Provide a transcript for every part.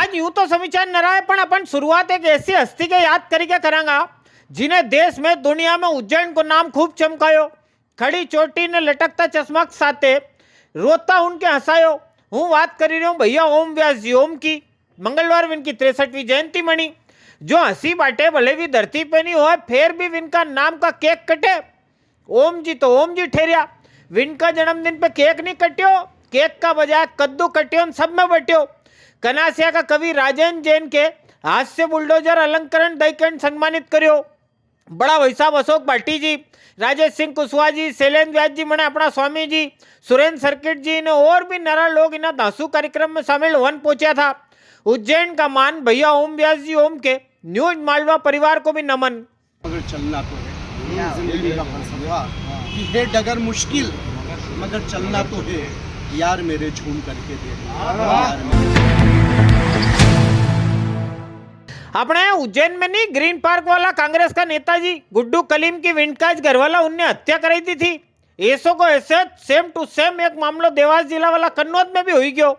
आज यूं तो समाचार न रहा है, पण अपन शुरुआत एक ऐसी हस्ती के याद करके करांगा जिन्हें देश में दुनिया में उज्जैन को नाम खूब चमकायो। खड़ी चोटी ने लटकता चश्मा साथे रोता उनके हंसायो। हूँ बात करी रहा हूँ भैया ओम व्यास जी ओम की। मंगलवार विनकी 63वीं जयंती मणी। जो हंसी बाटे भले भी धरती पे नहीं हो, फिर भी विनका नाम का केक कटे। ओम जी तो ओम जी ठहरिया। विनका जन्मदिन पे केक नहीं कट्यो, केक का बजाय कद्दू कट्यो सब में बट्यो। कनासिया का कवि राजेंद्र जैन के हास्य बुलडोजर अलंकरण दईकन सम्मानित करियो। बड़ा भाई साहब अशोक भाटी जी, राजेश सिंह कुशवाहा जी, शैलेंद्र व्यास जी मने अपना स्वामी जी, सुरेंद्र सर्किट जी ने और भी नारा लोग इन धांसू कार्यक्रम में शामिल वन पहुंचा था। उज्जैन का मान भैया ओम व्यास जी ओम के न्यूज मालवा परिवार को भी नमन। मगर चलना तो है, जिंदगी का फलसफा कि है डगर मुश्किल मगर चलना तो है। यार मेरे झूम करके दे यार मेरे। अपने उज्जैन में नहीं, ग्रीन पार्क वाला कांग्रेस का नेताजी गुड्डू कलीम की विंडकाज घरवाला उनने हत्या कराई थी। ऐसो को ऐसे सेम टू सेम एक मामलो देवास जिला वाला कन्नौज में भी हुई गयो।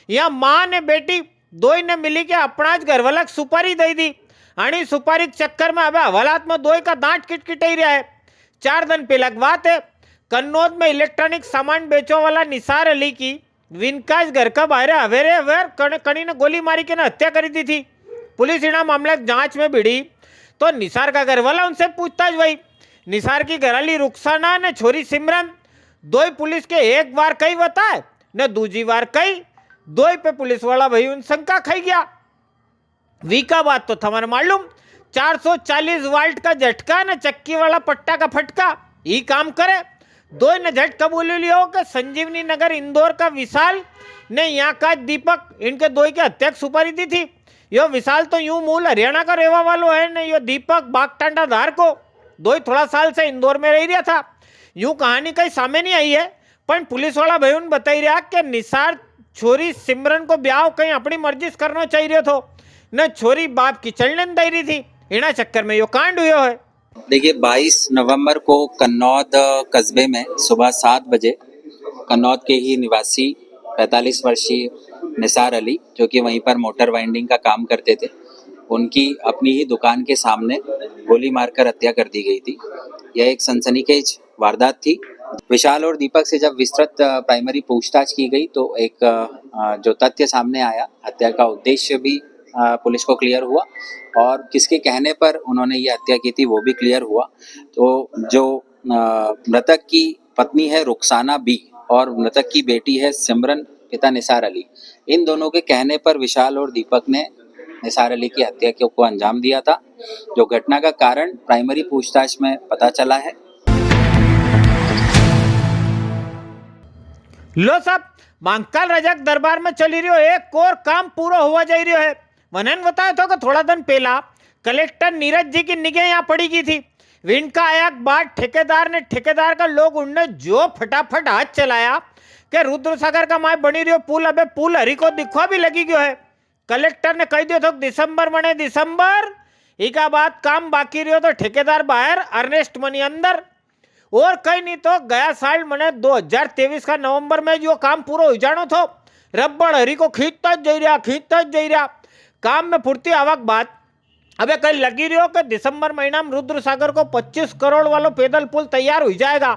यहाँ माँ ने बेटी दोई ने मिली के अपना ज घरवाला सुपारी दई दी आणि सुपारी के चक्कर में अब हवालात में दोई का दांत किटकिटाई रहा है। 4 दिन पहला की बात है, कन्नौज में इलेक्ट्रॉनिक सामान बेचो वाला निसार अली की विनकाज घर का बाहर अवेरे अवेर कणी ने गोली मारी के हत्या करी दी थी। पुलिस इना मामले की जांच में भिड़ी तो निसार का घर वाला उनसे पूछताछ हुई। निसार की घरवाली रुखसाना ने छोरी सिमरन दोई पुलिस के एक बार कई बताए न दूजी बार कई दोई पे पुलिस वाला भाई उन शंका खाई गया। वी का बात तो थमन मालूम 440 वाल्ट का झटका न चक्की वाला पट्टा का फटका ही काम करे। दो ने झट कबूल लियो कि संजीवनी नगर इंदौर का विशाल ने यहाँ का दीपक इनके दो की हत्या की सुपारी दी थी। यो विशाल तो यूं मूल हरियाणा का रहवा वालो है न, यो दीपक बागटांडा धार को दो थोड़ा साल से इंदौर में रह रहा था। यूं कहानी कहीं सामने नहीं आई है, पर पुलिस वाला भाई उन बताई रहा कि निसार छोरी सिमरन को ब्याह कहीं अपनी मर्जी से करना चाहिए थो न छोरी बाप की चलने दे रही थी। इना चक्कर में यो कांड हुआ है। देखिए 22 नवंबर को कन्नौद कस्बे में सुबह 7 बजे कन्नौद के ही निवासी 45 वर्षीय निसार अली जो कि वहीं पर मोटर वाइंडिंग का काम करते थे, उनकी अपनी ही दुकान के सामने गोली मारकर हत्या कर दी गई थी। यह एक सनसनीखेज वारदात थी। विशाल और दीपक से जब विस्तृत प्राइमरी पूछताछ की गई तो एक जो तथ्य सामने आया, हत्या का उद्देश्य भी पुलिस को क्लियर हुआ और किसके कहने पर उन्होंने ये हत्या की थी वो भी क्लियर हुआ। तो जो मृतक की पत्नी है रुखसाना बी और मृतक की बेटी है सिमरन पिता निसार अली, इन दोनों के कहने पर विशाल और दीपक ने निसार अली की हत्या को अंजाम दिया था। जो घटना का कारण प्राइमरी पूछताछ में पता चला है। लो साहब, महाकाल रजक दरबार में चली रही हो एक और काम पूरा हुआ जा रही है। मनन बताया था कि थोड़ा दिन पहला कलेक्टर नीरज जी की निगाह यहाँ पड़ी गई थी। विंड का आया बाद ठेकेदार का लोग उनने जो फटाफट हाथ चलाया कि रुद्र सागर का माय बनी रही पुल, अबे पुल हरी को दिखवा भी लगी गयो है। कलेक्टर ने कह दियो तो दिसंबर मने दिसंबर इका बाद काम बाकी रहो तो ठेकेदार बाहर अर्नेस्ट मनी अंदर। और कहीं नहीं तो गया साल मने 2023 का नवंबर में जो काम पूरा हो जानो थो, रबड़ हरी को खींचता जा रहा काम में फुर्ती आवक बात अबे कल लगी रही हो कि दिसंबर महीना में रुद्र सागर को 25 करोड़ वालों पैदल पुल तैयार हो जाएगा।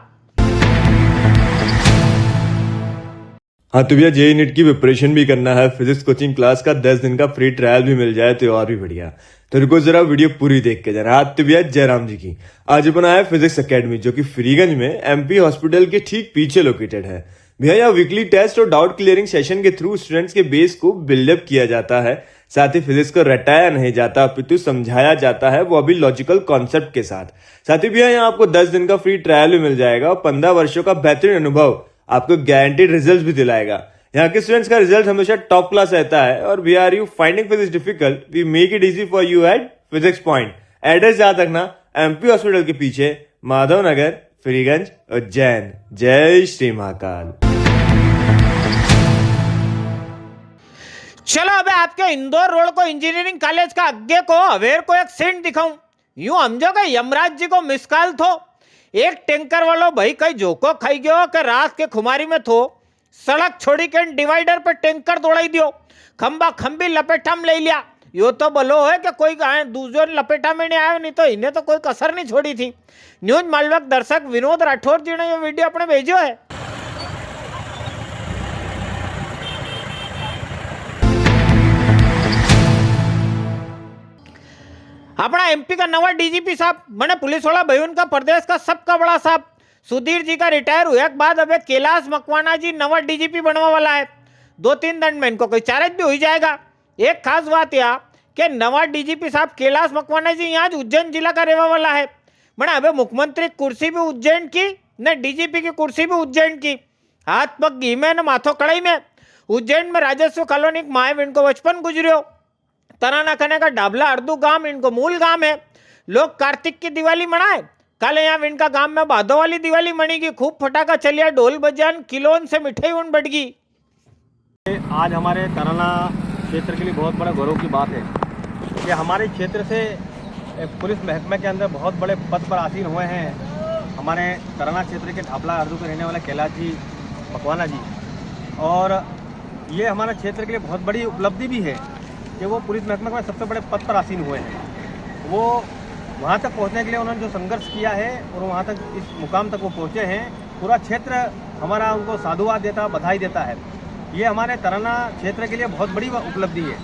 हाँ तो भैया जेई नीट की प्रिपरेशन भी करना है, फिजिक्स कोचिंग क्लास का 10 दिन का फ्री ट्रायल भी मिल जाए तो और भी बढ़िया। तो रुको जरा वीडियो पूरी देख के जरा। आज तो भैया जयराम जी की आज अपन आया फिजिक्स एकेडमी जो कि फ्रीगंज में एमपी हॉस्पिटल के ठीक पीछे लोकेटेड है। भैया यहाँ वीकली टेस्ट और डाउट क्लियरिंग सेशन के थ्रू स्टूडेंट्स के बेस को बिल्डअप किया जाता है। साथ ही फिजिक्स को रटाया नहीं जाता अपितु समझाया जाता है, वो भी लॉजिकल कॉन्सेप्ट के साथ ही भैया यहाँ आपको 10 दिन का फ्री ट्रायल भी मिल जाएगा और 15 वर्षों का बेहतरीन अनुभव आपको गारंटीड रिजल्ट भी दिलाएगा। यहाँ के स्टूडेंट्स का रिजल्ट हमेशा टॉप क्लास रहता है और we are you finding physics difficult, we make it easy for you at physics point. Address याद रखना, एमपी हॉस्पिटल के पीछे, माधव नगर, फ्रीगंज, उज्जैन। जय श्री महाकाल। चलो अबे आपके इंदौर रोड को इंजीनियरिंग कॉलेज का आगे को अवेर को एक सीन दिखाऊं। यूं समझो कि यमराज जी को मिसकाल थो, एक टैंकर वालों भाई कई झोंको खाई गयो कि रात के खुमारी में थो सड़क छोड़ी के डिवाइडर पर टैंकर दौड़ाई दियो, खंबा खंबी लपेटा में ले लिया। यो तो भलो है कि कोई दूसरो लपेटा में नहीं आयो, नहीं तो इन्हें तो कोई कसर नहीं छोड़ी थी। न्यूज मालवा के दर्शक विनोद राठौर जी ने ये वीडियो अपने भेजो है। अपना एमपी का नवा डीजीपी साहब मैंने पुलिस वाला भाई उनका प्रदेश का सबका बड़ा साहब सुधीर जी का रिटायर हुए के बाद अब कैलाश मकवाना जी नवा डीजीपी बनवा वाला है। 2-3 दिन में इनको कोई चार्ज भी हो जाएगा। एक खास बात यह कि नवा डीजीपी साहब कैलाश मकवाना जी यहाँ उज्जैन जिला का रहने वाला है। मैंने अबे मुख्यमंत्री कुर्सी भी उज्जैन की न डीजीपी की कुर्सी भी उज्जैन की, हाथ पग घी में न माथो कड़ाई में। उज्जैन में राजस्व कॉलोनी माए इनको बचपन गुजरियो। तराना खने का डाबला अर्दू गांव इनको मूल गांव है। लोग कार्तिक की दिवाली मनाए, कल यहाँ इनका गांव में भादो वाली दिवाली मनेगी। खूब फटाका चलिया, ढोल बजान, किलोन से मिठाई उन बढ़ गई। आज हमारे तराना क्षेत्र के लिए बहुत बड़ा गौरव की बात है कि हमारे क्षेत्र से पुलिस महकमे के अंदर बहुत बड़े पद पर आसीन हुए हैं हमारे तराना क्षेत्र के ढाबला अर्दू के रहने वाले कैलाश जी मकवाना जी। और ये हमारे क्षेत्र के लिए बहुत बड़ी उपलब्धि भी है कि वो पुलिस महकमे में सबसे बड़े पद पर आसीन हुए हैं। वो वहाँ तक पहुँचने के लिए उन्होंने जो संघर्ष किया है और वहाँ तक इस मुकाम तक वो पहुँचे हैं, पूरा क्षेत्र हमारा उनको साधुवाद देता, बधाई देता है। ये हमारे तराना क्षेत्र के लिए बहुत बड़ी उपलब्धि है।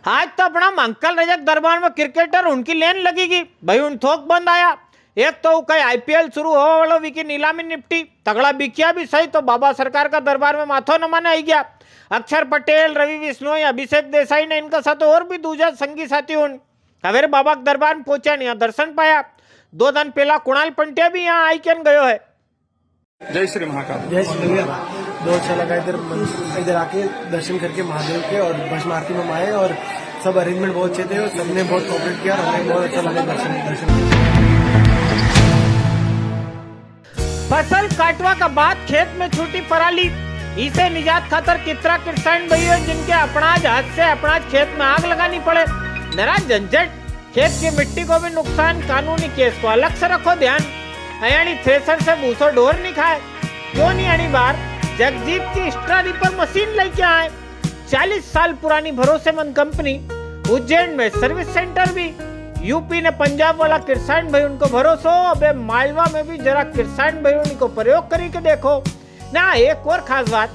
आज तो अपना मंकल रजक दरबार में क्रिकेटर उनकी लेन लगेगी भाई। उन थोक बंद आया। एक तो कई आईपीएल शुरू हो वालों की नीलामी निपटी, तगड़ा बिकिया भी सही तो बाबा सरकार का दरबार में माथो नमाने आई गया। अक्षर पटेल, रवि बिश्नोई, अभिषेक देसाई ने इनका साथ और भी दूजा संगी साथी उन हवेर बाबा के दरबार में पहुंचा, यहाँ दर्शन पाया। 2 दिन पहला कुणाल पंड्या भी यहाँ आई के गयो है। जय श्री महाकाल। जय श्री भैया, बहुत अच्छा लगा इधर आके दर्शन करके महादेव के और भस्म आरती में आए और सब अरेंजमेंट बहुत अच्छे थे और सबने बहुत कोऑपरेट किया और हमें बहुत अच्छा लगा दर्शन। फसल काटवा का बाद खेत में छूटी पराली, इसे निजात खातर कितना किसान भाई है जिनके अपनाज हाथ से अपनाज खेत में आग लगानी पड़े। नरा झंझट, खेत की मिट्टी को भी नुकसान, कानूनी केस को अलग से रखो ध्यान। यानी थ्रेसर से भूसो ढोर नहीं खाए, क्यों नहीं आनी बार जगजीत की एक्स्ट्रा रिपर मशीन लेके आए। 40 साल पुरानी भरोसेमंद कंपनी उज्जैन में सर्विस सेंटर भी। यूपी ने पंजाब वाला किसान भाई उनको भरोसा, अबे मालवा में भी जरा किसान भाई उनको प्रयोग करी के देखो ना। एक और खास बात,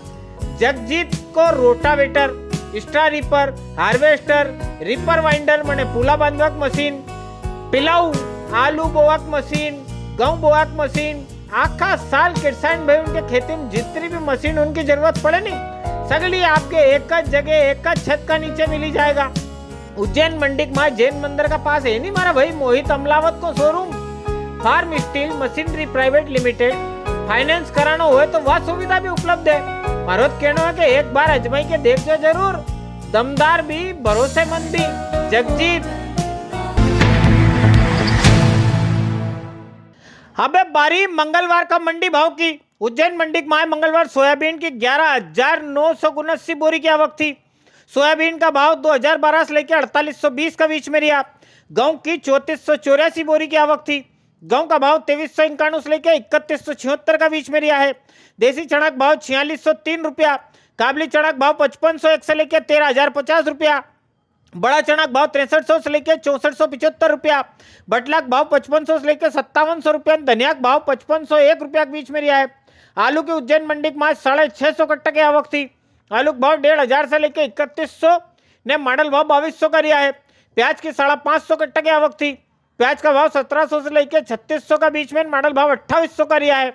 जगजीत को rotavator, extra ripper, harvester, ripper winder मने पुला बांधवाक मशीन, पिलाऊ, आलू बोवाक मशीन, गेहूं बोवाक मशीन, आखा साल किसान भाई उनके खेती में जितनी भी मशीन उनकी जरूरत पड़े नहीं, सगली आपके एक जगह एक छत का नीचे मिली जाएगा। उज्जैन मंडी में जैन मंदिर का पास है नहीं मारा भाई मोहित अमलावत को showroom. Farm steel machinery private limited, finance कराना हो तो वह सुविधा भी उपलब्ध है। मारोत कहना है कि एक बार अजमाई के देखो जरूर, दमदार भी भरोसेमंद भी जगजीत। अबे बारी मंगलवार का मंडी भाव की। उज्जैन मंडी में मंगलवार सोयाबीन की 11,979 बोरी की आवक थी। सोयाबीन का भाव 2012 से लेकर 4820 का बीच में रहा। गेहूं की 3484 बोरी की आवक थी। गेहूं का भाव 2391 से लेकर 3176 का बीच में रहा है। देसी चना का भाव 4603 रुपया, काबली चना का भाव 5501 से लेकर 13050 रुपया, बड़ा चना का भाव 6300 से लेकर 6475 रुपया, बटला का भाव 5500 से लेकर 5700 रुपया, धनिया का भाव 5501 रुपया के बीच में रहा है। आलू की उज्जैन मंडी में 650 कट्टा की आवक थी। आलू का भाव 1500 से लेकर 3100 ने मॉडल भाव 2200 का रिया है। प्याज की 550 कट्टा की आवक थी। प्याज का भाव 1700 से लेकर 3600 का बीच में, मॉडल भाव 2800 का रिया है।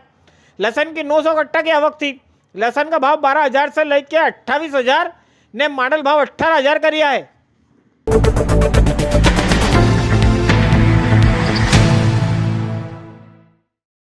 लहसन की 900 कट्टा की आवक थी। लहसन का भाव 12000 से लेकर 28000 ने मॉडल भाव 18000 का रिया है।